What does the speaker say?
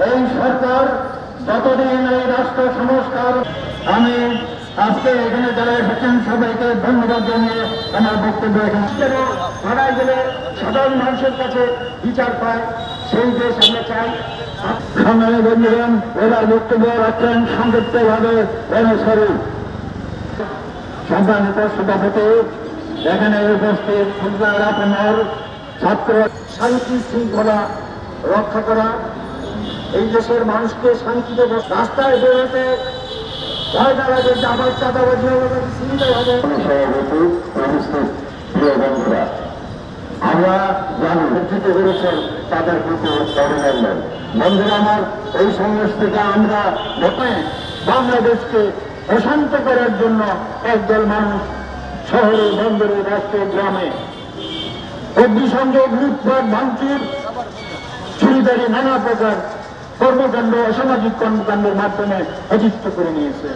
এই সরকার যতদিন এই রাষ্ট্র সংস্কার, আমি আজকে এখানে যারা এসেছেন সবাইকে ধন্যবাদ জানিয়ে আমার বক্তব্য এখানে ভাড়ায় গেলে সাধারণ মানুষের কাছে বিচার পায়, সেই দেশ আমরা চাই। সংগ্রামী বন্ধুগণ, এবার বক্তব্য রাখছেন সংক্ষিপ্তভাবে অনুসারী সম্মানিত সভাপতি, এখানে উপস্থিত আপনার ছাত্র শান্তি শৃঙ্খলা রক্ষা করা, এই দেশের মানুষকে শান্তিতে রাস্তায় বেরোতে ভয় না লাগে, আবার চাঁদাবাজি হবে, চিন্তা হবে। সভাপতি উপস্থিত প্রিয় বন্ধুরা, আমরা যারা শিক্ষিত করেছেন তাদের প্রতি অভিনন্দন। বন্ধুরা আমার, এই সমাবেশ থেকে আমরা বাংলাদেশকে অশান্ত করার জন্য একদল মানুষ শহরে, বন্দরে, রাষ্ট্রে, গ্রামে অগ্নিসংযোগ, লুটপাট, ভাঙচুর, চুরিদারি, নানা প্রকার কর্মকাণ্ড, অসামাজিক কর্মকাণ্ডের মাধ্যমে অতিষ্ঠ করে নিয়েছে।